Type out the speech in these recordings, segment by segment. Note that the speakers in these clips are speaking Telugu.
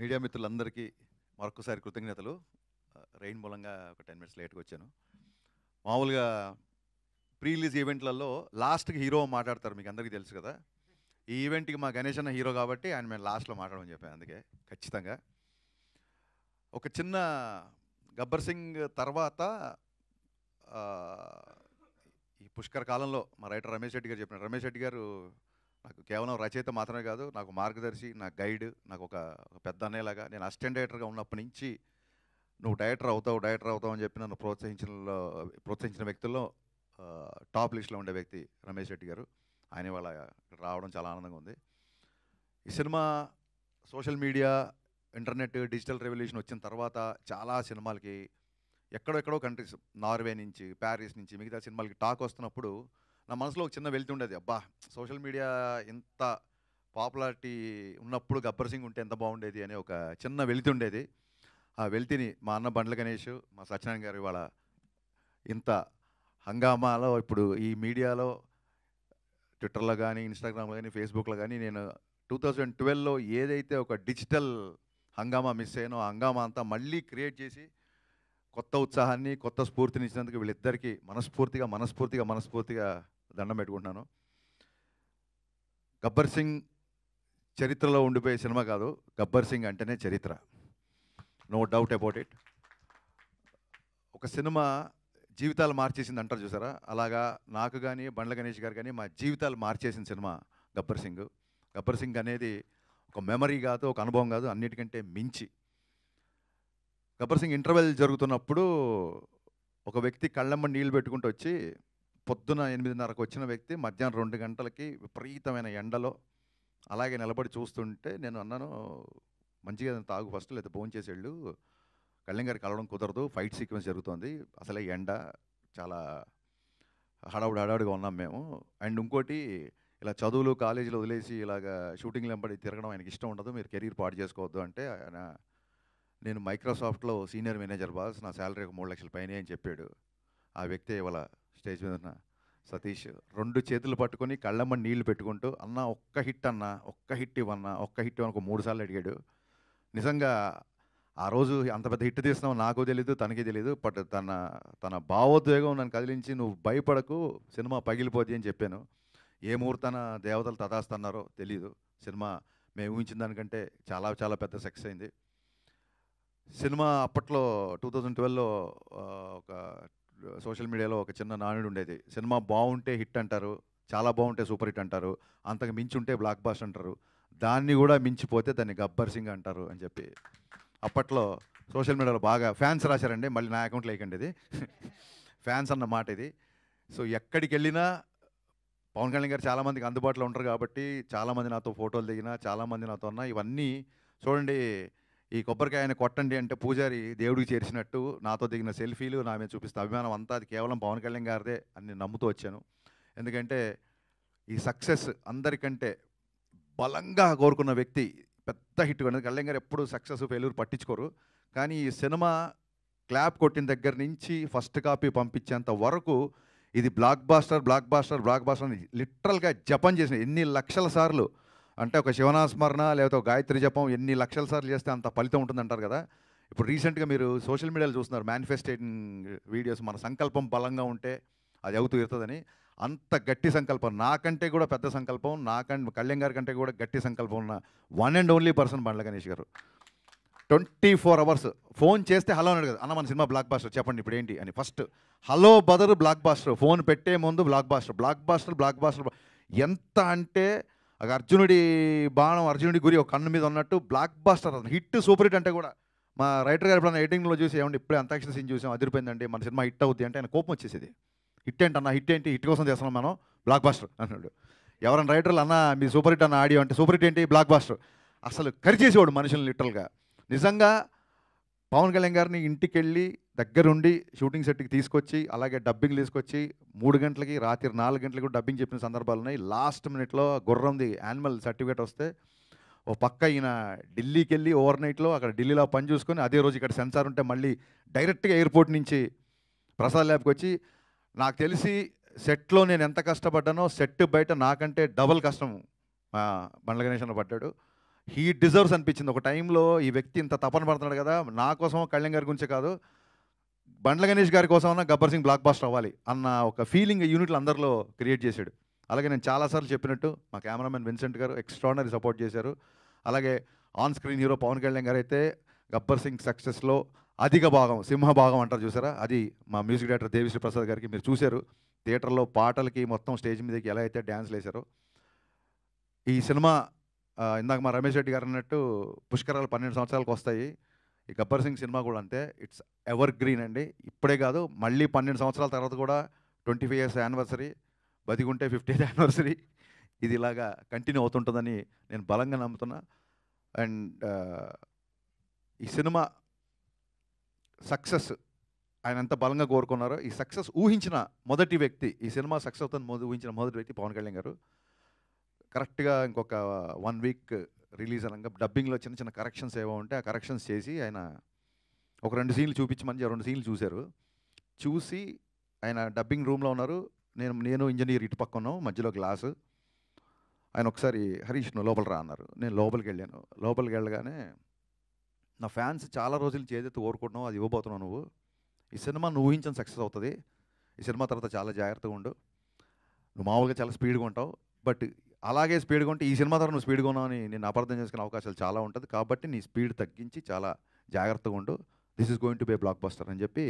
మీడియా మిత్రులందరికీ మరొకసారి కృతజ్ఞతలు. రెయిన్ మూలంగా ఒక 10 మినిట్స్ లేట్‌గా వచ్చాను. మామూలుగా ప్రీ రిలీజ్ ఈవెంట్‌లలో లాస్ట్‌కి హీరో మాట్లాడతారు, మీకు అందరికీ తెలుసు కదా. ఈ ఈవెంట్‌కి మా గణేష్ అన్న హీరో కాబట్టి ఆయన మేము లాస్ట్‌లో మాట్లాడమని చెప్పాను. అందుకే ఖచ్చితంగా ఒక చిన్న గబ్బర్ సింగ్ తర్వాత ఈ పుష్కర కాలంలో మా రైటర్ రమేష్ రెడ్డి గారు చెప్పిన రమేష్ రెడ్డి గారు నాకు కేవలం రచయిత మాత్రమే కాదు, నాకు మార్గదర్శి, నా గైడ్, నాకు ఒక పెద్ద అన్నయ్యలాగా. నేను అసిస్టెంట్ డైరెక్టర్గా ఉన్నప్పటి నుంచి నువ్వు డైరెక్టర్ అవుతావు అని చెప్పి నన్ను ప్రోత్సహించిన వ్యక్తుల్లో టాప్ లిస్ట్లో ఉండే వ్యక్తి రమేష్ రెడ్డి గారు. ఆయన వాళ్ళ రావడం చాలా ఆనందంగా ఉంది. ఈ cinema social media, internet, digital revolution వచ్చిన తర్వాత చాలా సినిమాలకి ఎక్కడెక్కడో కంట్రీస్, నార్వే నుంచి, ప్యారిస్ నుంచి, మిగతా సినిమాలకి టాక్ వస్తున్నప్పుడు నా మనసులో ఒక చిన్న వెళ్తూ ఉండేది. అబ్బా, సోషల్ మీడియా ఇంత పాపులారిటీ ఉన్నప్పుడు గబ్బర్ సింగ్ ఉంటే ఎంత బాగుండేది అనే ఒక చిన్న వెలితి ఉండేది. ఆ వెలితిని మా అన్న బండ్ల గణేష్, మా సత్యనారాయణ గారు ఇవాళ ఇంత హంగామాలో, ఇప్పుడు ఈ మీడియాలో ట్విట్టర్లో కానీ, ఇన్స్టాగ్రామ్లో కానీ, ఫేస్బుక్లో కానీ నేను 2012లో ఏదైతే ఒక డిజిటల్ హంగామా మిస్ అయ్యానో ఆ హంగామా అంతా మళ్ళీ క్రియేట్ చేసి కొత్త ఉత్సాహాన్ని, కొత్త స్ఫూర్తిని ఇచ్చినందుకు వీళ్ళిద్దరికీ మనస్ఫూర్తిగా దండం పెట్టుకుంటున్నాను. గబ్బర్ సింగ్ చరిత్రలో ఉండిపోయే సినిమా కాదు, గబ్బర్ సింగ్ అంటేనే చరిత్ర, నో డౌట్ అబౌట్ ఇట్. ఒక సినిమా జీవితాలు మార్చేసింది అంటారు చూసారా, అలాగా నాకు కానీ, బండ్ల గణేష్ గారు కానీ మా జీవితాలు మార్చేసిన సినిమా గబ్బర్ సింగ్. గబ్బర్ సింగ్ అనేది ఒక మెమరీ కాదు, ఒక అనుభవం కాదు, అన్నిటికంటే మించి. గబ్బర్ సింగ్ ఇంటర్వెల్ జరుగుతున్నప్పుడు ఒక వ్యక్తి కళ్ళమ్మ నీళ్ళు పెట్టుకుంటూ వచ్చి, పొద్దున 8:30కు వచ్చిన వ్యక్తి మధ్యాహ్నం 2 గంటలకి విపరీతమైన ఎండలో అలాగే నిలబడి చూస్తుంటే నేను అన్నాను, మంచిగా తాగు ఫస్ట్, లేదా భోంచేసి వెళ్ళు, కళ్యాణ్ గారికి కలవడం కుదరదు, ఫైట్ సీక్వెన్స్ జరుగుతుంది, అసలే ఎండ, చాలా హడావుడిగా ఉన్నాం మేము. అండ్ ఇంకోటి, ఇలా చదువులు కాలేజీలు వదిలేసి ఇలాగ షూటింగ్లు వెంబడి తిరగడం ఆయనకి ఇష్టం ఉండదు, మీరు కెరీర్ పాడు చేసుకోవద్దు అంటే, ఆయన నేను మైక్రోసాఫ్ట్లో సీనియర్ మేనేజర్ బాస్, నా శాలరీ ఒక 3 లక్షల పైనే అని చెప్పాడు. ఆ వ్యక్తి ఇవాళ స్టేజ్ మీద ఉన్న సతీష్ 2 చేతులు పట్టుకొని కళ్ళమ్మ నీళ్లు పెట్టుకుంటూ, అన్న ఒక్క హిట్ ఇవ్వన్నా, ఒక్క హిట్ ఇవ్వను 3 సార్లు అడిగాడు. నిజంగా ఆ రోజు అంత పెద్ద హిట్ తీస్తున్నావు నాకు తెలీదు, తనకి తెలీదు, బట్ తన భావోద్వేగం నన్ను కదిలించి, నువ్వు భయపడకు, సినిమా పగిలిపోద్ది అని చెప్పాను. ఏ ముహూర్తాన దేవతలు తదాస్తన్నారో తెలీదు, సినిమా మేము ఊహించిన దానికంటే చాలా చాలా పెద్ద సక్సెస్ అయింది. సినిమా అప్పట్లో 2012లో ఒక సోషల్ మీడియాలో ఒక చిన్న నానుడు ఉండేది, సినిమా బాగుంటే హిట్ అంటారు, చాలా బాగుంటే సూపర్ హిట్ అంటారు, అంతకు మించి ఉంటే బ్లాక్ బాస్టర్ అంటారు, దాన్ని కూడా మించిపోతే దాన్ని గబ్బర్ సింగ్ అంటారు అని చెప్పి అప్పట్లో సోషల్ మీడియాలో బాగా ఫ్యాన్స్ రాశారండి. మళ్ళీ నా అకౌంట్లో వేయకండి ఇది ఫ్యాన్స్ అన్న మాట ఇది. సో ఎక్కడికి వెళ్ళినా పవన్ కళ్యాణ్ గారు చాలామందికి అందుబాటులో ఉంటారు కాబట్టి చాలామంది నాతో ఫోటోలు దిగినా, చాలామంది నాతో ఉన్నా, ఇవన్నీ చూడండి, ఈ కొబ్బరికాయని కొట్టండి అంటే పూజారి దేవుడికి చేర్చినట్టు నాతో దిగిన సెల్ఫీలు, నా మీద చూపిస్తే అభిమానం అంతా అది కేవలం పవన్ కళ్యాణ్ గారిదే అని నమ్ముతూ వచ్చాను. ఎందుకంటే ఈ సక్సెస్ అందరికంటే బలంగా కోరుకున్న వ్యక్తి పెద్ద హిట్ అనేది కళ్యాణ్ గారు. ఎప్పుడు సక్సెస్ ఫెయిల్యూర్ పట్టించుకోరు, కానీ ఈ సినిమా క్లాప్ కొట్టిన దగ్గర నుంచి ఫస్ట్ కాపీ పంపించేంత వరకు ఇది బ్లాక్ బాస్టర్ అని లిటరల్గా జపం చేసిన ఎన్ని లక్షల సార్లు అంటే, ఒక శివనాస్మరణ లేకపోతే ఒక గాయత్రి జపం ఎన్ని లక్షల సార్లు చేస్తే అంత ఫలితం ఉంటుంది అంటారు కదా. ఇప్పుడు రీసెంట్గా మీరు సోషల్ మీడియాలో చూస్తున్నారు మేనిఫెస్టేటింగ్ వీడియోస్, మన సంకల్పం బలంగా ఉంటే అది అవుతూ ఇరుతుందని. అంత గట్టి సంకల్పం, నాకంటే కూడా పెద్ద సంకల్పం, కళ్యాణ్ గారి కంటే కూడా గట్టి సంకల్పం ఉన్న one and only person Bandla Ganesh గారు. 24 అవర్స్ ఫోన్ చేస్తే హలో అన్నాడు కదా, అన్న మన సినిమా బ్లాక్ బాస్టర్ చెప్పండి ఇప్పుడు ఏంటి అని. First hello brother blockbuster, phone పెట్టే ముందు బ్లాక్ బాస్టర్ ఎంత అంటే అర్జునుడి బాణం అర్జునుడి గురి ఒక కన్ను మీద ఉన్నట్టు blockbuster, hit super hit అంటే కూడా మా రైటర్ గారు ఎప్పుడన్నా ఎడిటింగ్లో చూసి, ఏమంటే ఇప్పుడే అంతాక్షరి సీన్ చూసాం అదిరిపోయిందండి, మన సినిమా హిట్ అవుద్ది అంటే ఆయన కోపం వచ్చేసేది. హిట్ ఏంటన్నా, హిట్ కోసం చేస్తున్నాం మనం, బ్లాక్ బాస్టర్ అన్నాడు. ఎవరైనా రైటర్లు అన్న మీ సూపర్ హిట్ అన్న ఆడియో అంటే, సూపర్ హిట్ ఏంటి, బ్లాక్ బాస్టర్, అసలు కరిచేసేవాడు మనుషులు లిటరల్గా. నిజంగా పవన్ కళ్యాణ్ గారిని ఇంటికి వెళ్ళి దగ్గరుండి షూటింగ్ సెట్కి తీసుకొచ్చి, అలాగే డబ్బింగ్ తీసుకొచ్చి 3 గంటలకి రాత్రి 4 గంటలకి కూడా డబ్బింగ్ చెప్పిన సందర్భాలు ఉన్నాయి. లాస్ట్ మినిట్లో గుర్రంది యానిమల్ సర్టిఫికేట్ వస్తే ఓ పక్క ఈయన ఢిల్లీకి వెళ్ళి ఓవర్ నైట్లో అక్కడ ఢిల్లీలో పని చూసుకొని, అదే రోజు ఇక్కడ సెన్సార్ ఉంటే మళ్ళీ డైరెక్ట్గా ఎయిర్పోర్ట్ నుంచి ప్రసాద్ ల్యాబ్కి వచ్చి, నాకు తెలిసి సెట్లో నేను ఎంత కష్టపడ్డానో సెట్ బయట నాకంటే డబల్ కష్టం బండ్ల గణేష్ అన్న పడ్డాడు. హీ డిజర్వ్స్ అనిపించింది. ఒక టైంలో ఈ వ్యక్తి ఇంత తపన పడుతున్నాడు కదా, నా కోసం కళ్యాణ్ గారి గురించే కాదు, బండ్ల గణేష్ గారి కోసమన్నా గబ్బర్ సింగ్ బ్లాక్ బాస్టర్ అవ్వాలి అన్న ఒక ఫీలింగ్ యూనిట్లు అందరిలో క్రియేట్ చేశాడు. అలాగే నేను చాలాసార్లు చెప్పినట్టు మా కెమెరామెన్ విన్సెంట్ గారు ఎక్స్ట్రాడినరీ సపోర్ట్ చేశారు. అలాగే on screen hero Pawan Kalyan గారు అయితే గబ్బర్ సింగ్ సక్సెస్లో అధిక భాగం, సింహభాగం అంటారు చూసారా, అది మా మ్యూజిక్ డైరెక్టర్ దేవిశ్రీ ప్రసాద్ గారికి. మీరు చూశారు థియేటర్లో పాటలకి మొత్తం స్టేజ్ మీదకి ఎలా అయితే డ్యాన్స్లు వేశారో. ఈ సినిమా ఇందాక మా రమేష్ రెడ్డి గారు అన్నట్టు పుష్కరాలు 12 సంవత్సరాలకు వస్తాయి. ఈ గబ్బర్ సింగ్ సినిమా కూడా అంతే, ఇట్స్ ఎవర్ గ్రీన్ అండి. ఇప్పుడే కాదు, మళ్ళీ 12 సంవత్సరాల తర్వాత కూడా 25 ఇయర్స్ యానివర్సరీ, బతికుంటే 50th యానివర్సరీ, ఇది ఇలాగా కంటిన్యూ అవుతుంటుందని నేను బలంగా నమ్ముతున్నా. అండ్ ఈ సినిమా సక్సెస్ ఆయన ఎంత బలంగా కోరుకున్నారో, ఈ సక్సెస్ ఊహించిన మొదటి వ్యక్తి, ఈ సినిమా సక్సెస్ అవుతుంది ఊహించిన మొదటి వ్యక్తి పవన్ కళ్యాణ్ గారు. కరెక్ట్గా ఇంకొక 1 వీక్ రిలీజ్ అనగా డబ్బింగ్లో చిన్న చిన్న కరెక్షన్స్ ఏవో ఉంటే ఆ కరెక్షన్స్ చేసి ఆయన ఒక 2 సీన్లు చూపించమని 2 సీన్లు చూశారు. చూసి ఆయన డబ్బింగ్ రూమ్లో ఉన్నారు, నేను ఇంజనీర్ ఇటు పక్క ఉన్నాం, మధ్యలో గ్లాసు. ఆయన ఒకసారి హరీష్ నువ్వు లోపల రా అన్నారు. నేను లోపలికి వెళ్ళాను. లోపలికి వెళ్ళగానే నా ఫ్యాన్స్ చాలా రోజులు చేదెత్తి ఓరుకుంటున్నావు, అది ఇవ్వబోతున్నావు నువ్వు. ఈ సినిమా నువ్వు ఊహించిన సక్సెస్ అవుతుంది. ఈ సినిమా తర్వాత చాలా జాగ్రత్తగా ఉండు. నువ్వు మామూలుగా చాలా స్పీడ్గా ఉంటావు, బట్ అలాగే స్పీడ్గా ఉంటే ఈ సినిమా ద్వారా నువ్వు స్పీడ్గా ఉన్నావు అని నేను అపార్థం చేసుకునే అవకాశాలు చాలా ఉంటుంది. కాబట్టి నీ స్పీడ్ తగ్గించి చాలా జాగ్రత్తగా ఉండు. This is going to be A block buster అని చెప్పి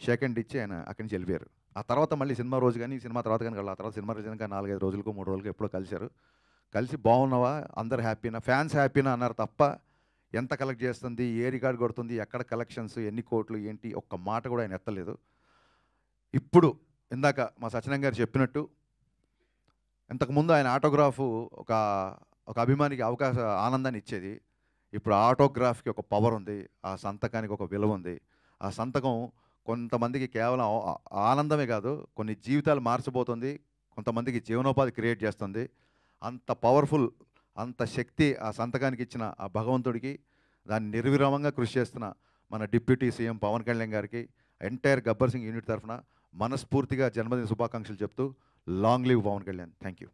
షేక్ హ్యాండ్ ఇచ్చి ఆయన అక్కడి నుంచి వెళ్ళిపోయారు. ఆ తర్వాత మళ్ళీ సినిమా రోజు కానీ సినిమా తర్వాత కానీ ఆ తర్వాత సినిమా రోజు కానీ 4-5 రోజులకు 3 రోజులకు ఎప్పుడో కలిశారు. కలిసి బాగున్నావా, అందరు హ్యాపీనా, ఫ్యాన్స్ హ్యాపీనా అన్నారు తప్ప ఎంత కలెక్ట్ చేస్తుంది, ఏ రికార్డ్ కొడుతుంది, ఎక్కడ కలెక్షన్స్, ఎన్ని కోట్లు ఏంటి, ఒక్క మాట కూడా ఆయన ఎత్తలేదు. ఇప్పుడు ఇందాక మా సత్యనారాయణ గారు చెప్పినట్టు ఇంతకుముందు ఆయన ఆటోగ్రాఫ్ ఒక అభిమానికి ఆనందాన్ని ఇచ్చేది. ఇప్పుడు ఆటోగ్రాఫ్కి ఒక పవర్ ఉంది, ఆ సంతకానికి ఒక విలువ ఉంది. ఆ సంతకం కొంతమందికి కేవలం ఆనందమే కాదు, కొన్ని జీవితాలు మార్చబోతుంది, కొంతమందికి జీవనోపాధి క్రియేట్ చేస్తుంది. అంత పవర్ఫుల్, అంత శక్తి ఆ సంతకానికి ఇచ్చిన ఆ భగవంతుడికి, దాన్ని నిర్విరామంగా కృషి చేస్తున్న మన డిప్యూటీ సీఎం పవన్ కళ్యాణ్ గారికి, ఎంటైర్ గబ్బర్ సింగ్ యూనిట్ తరఫున మనస్ఫూర్తిగా జన్మదిన శుభాకాంక్షలు చెప్తూ, long live Pawan Kalyan. Thank you.